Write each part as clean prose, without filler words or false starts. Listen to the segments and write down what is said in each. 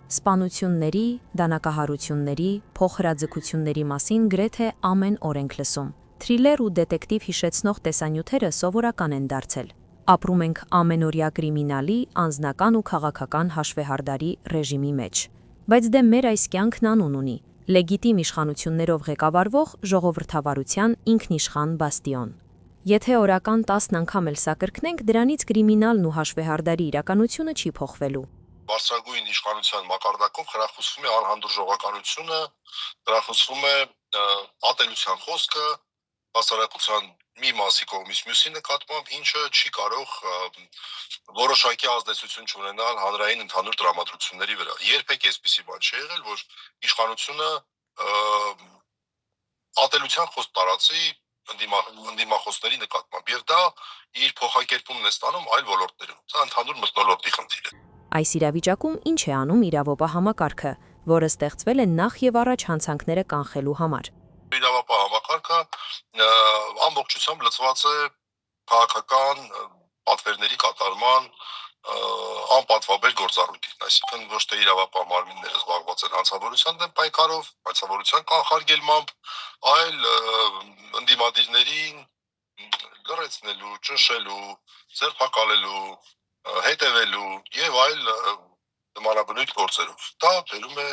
Սպանությունների, դանակահարությունների, փոխհրաձգությունների մասին գրեթե ամեն օր ենք լսում։ Թրիլեր ու դետեկտիվ հիշեցնող տեսանյութերը սովորական են դարձել։ Ապրում ենք ամենօրյա կրիմինալի, անձնական ու քաղաքական հաշվեհարդարի ռեժիմի մեջ։ Բայց դե մեր այս կյանքն անուն ունի՝ լեգիտիմ իշխանություններով ղեկավարվող ժողովրդավարության ինքնիշխան բաստիոն։ Եթե օրական 10 անգամ էլ սա կրկնենք, դրանից կրիմինալն ու հաշվեհարդարի իրականությունը չի փոխվելու։ Բարձրագույն իշխանության մակարդակով խրախուսվում է անհանդուրժողականությունը, խրախուսվում է ատելության խոսքը, հասարակության մի մասի կողմից մյուսի նկատմամբ, ինչը չի կարող որոշակի ազդեցություն չունենալ հանրային ընդհանուր տրամադրությունների վրա։ Երբեք այսպիսի բան չի եղել, որ իշխանությունը ատելության խոսք տարածի ընդդիմախոսների նկատմամբ, եւ դա իր փոխակերպումն է ստանում այլ ոլորտներում։ Սա ընդհանուր մթնոլորտի խնդիր է։ Այս իրավիճակում ինչ է անում իրավապահ համակարգը, որը ստեղծվել է նախ եւ առաջ հանցանքները կանխելու համար։ Իրավապահ համակարգը ամբողջությամբ լծված է քաղաքական պատվերների կատարման անպատվաբեր գործառույթին, այսինքն ոչ թե իրավապահ մարմինները զբաղված են հանցավորության դեմ պայքարով, հանցավորության կանխարգելմամբ, այլ ընդդիմադիրներին լրացնելու, ճնշելու, ձերբակալելու, հետևելու եւ այլ նմանաբնույթ գործերով։ Դա բերում է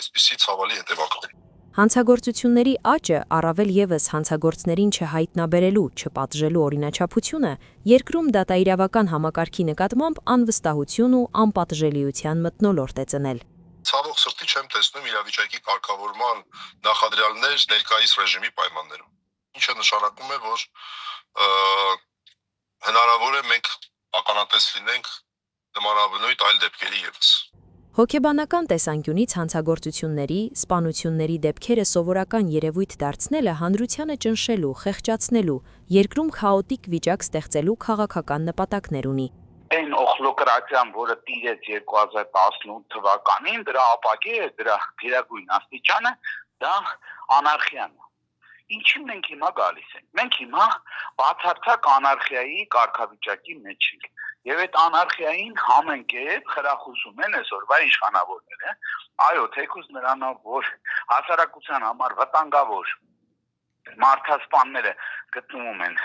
այսպիսի ցավալի հետևանքների։ Հանցագործությունների աճը, առավել ևս հանցագործներին չհայտնաբերելու, չպատժելու օրինաչափությունը երկրում դատաիրավական համակարգի նկատմամբ անվստահություն ու անպատժելիության մթնոլորտ է ծնել։ Ցավոք սրտի չեմ տեսնում իրավիճակի կարգավորման նախադրյալներ ներկայիս ռեժիմի պայմաններում։ Ինչը նշանակում է, որ հնարավոր է մենք ականատես լինենք նմանաբնույթ այլ դեպքերի ևս։ Հոգեբանական տեսանկյունից հանցագործությունների, սպանությունների դեպքերը սովորական երևույթ դարձնելը հանրությանը ճնշելու, խեղճացնելու, երկրում քաոտիկ վիճակ ստեղծելու քաղաքական նպատակներ ունի։ Այն օխլոկրատիան, որը տիրեց 2018 թվականին, դրա ապագի է, դրա գերագույն աստիճանը, դա անարխիան է։ Ինչի մենք հիմա գալիս ենք։ Մենք հիմա բացարձակ անարխիայի կարգավիճակի մեջ ենք։ Եվ այդ անարխիային համենկերպ խրախուսում են այսօրվա իշխանավորները, այո, թեկուզ նրանով, որ հասարակության համար վտանգավոր մարդասպանները գտնվում են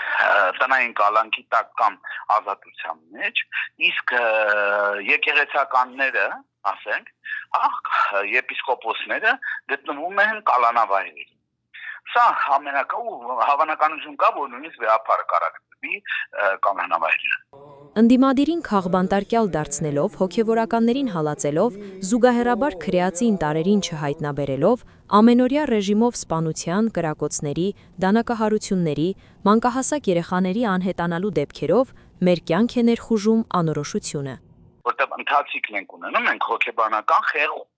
տնային կալանքի տակ կամ ազատության մեջ, իսկ եկեղեցականները, ասենք, եպիսկոպոսները գտնվում են կալանավայրերում։ Սա հավանականություն կա, որ նույնիսկ վեհապարը կարագտնվի կալանավայրերը։ Ընդդիմադիրին քաղբանտարկյալ դարձնելով, հոգևորականներին հալածելով, զուգահեռաբար քրեացին տարերին չհայտնաբերելով, ամենօրյա ռեժիմով սպանության, կրակոցների, դանակահարությունների, մանկահասակ երեխաների անհետանալու դեպքերով մեր կյանք է ներխուժում անորոշությունը։ Որտեղ ընթացիկն ենք ունենում, ենք հոգեբանական խեղում։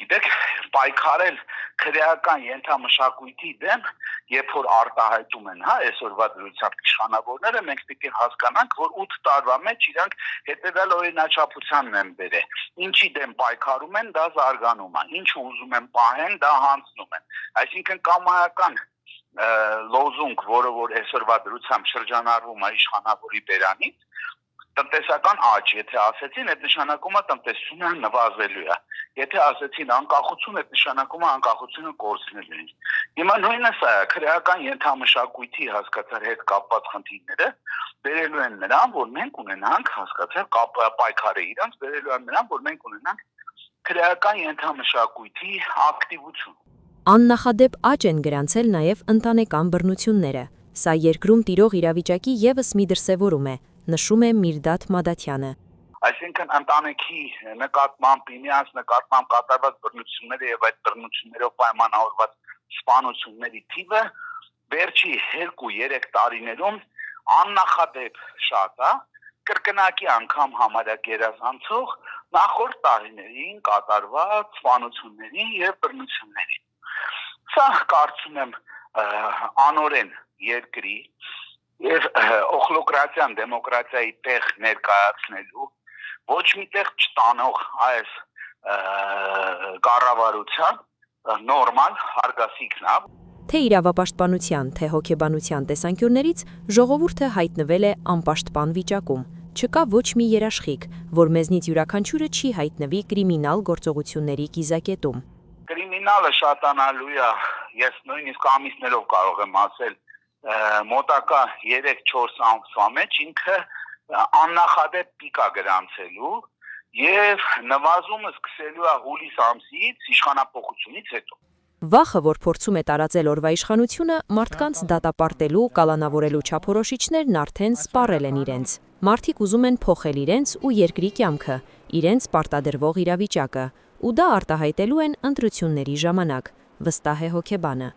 Գիտեք, պայքարել քրեական ենթամշակույթի դեմ, երբ որ արտահայտում են, այսօրվա դրությամբ իշխանավորները, մենք պիտի հասկանանք, որ 8 տարվա մեջ իրանք հետևյալ օրինաչափությանն են բերել։ Ինչի դեմ պայքարում են, դա զարգանում է, ինչը ուզում են պահեն, դա հանձնում են։ Այսինքն կամայական լոզունգ, որը որ այսօրվա դրությամբ շրջանառվում է իշխանավորի բերանից, տնտեսական աճ, եթե ասեցին, այդ նշանակում է տնտեսությունը նվազելու է։ Եթե ասեցին անկախություն, այդ նշանակում է անկախությունը կորցնելու է։ Հիմա նույնը սա է, քրեական ենթամշակույթի հասկացար հետ կապված խնդիրները բերելու են նրան, որ մենք ունենանք հասկացար պայքարը իրանց բերելու են նրան, որ մենք ունենանք քրեական ենթամշակույթի ակտիվություն։ Աննախադեպ աճ են գրանցել նաև ընտանեկան բռնությունները։ Սա երկրում տիրող իրավիճակի ևս մի դրսևորում է, նշում է Միրդադ Մադաթյանը։ Այսինքն ընտանիքի նկատմամբ, միմյանց նկատմամբ կատարված բռնությունները եւ այդ բռնություններով պայմանավորված սպանությունների թիվը վերջի 2-3 տարիներում աննախադեպ շատ է, կրկնակի անգամ համարյա գերազանցող նախորդ տարիներին կատարված սպանությունների եւ բռնությունների։ Սա կարծում եմ անօրեն երկրի եւ օխլոկրատիան դեմոկրատիայի տեղ ներկայացնելու ոչ միտեղ չտանող այս կառավարության նորմալ հարգասիքն է։ Թե իրավապաշտպանության, թե հոգեբանության տեսանկյուններից ժողովուրդը հայտնվել է անպաշտպան վիճակում, Չկա ոչ մի երաշխիք, որ մեզնից յուրաքանչյուրը չի հայտնվի կրիմինալ գործողությունների կիզակետում։ Կրիմինալը շատանալու է, ես նույնիսկ ամիսներով կարող եմ ասել, մոտակա 3-4 ամսվա մեջ ինքը աննախադեպ պիկ է գրանցելու եւ նվազումը սկսելու է հուլիս ամսից իշխանապողությունից հետո։ Վախը, որ փորձում է տարածել օրվա իշխանությունը, մարդկանց դատապարտելու, կալանավորելու չափորոշիչներն արդեն սպառել են իրենց։ Մարդիկ ուզում են փոխել իրենց ու երկրի կյանքը, իրենց պարտադրվող իրավիճակը, ու դա արտահայտելու են ընտրությունների ժամանակ, վստահ է հոգեբանը։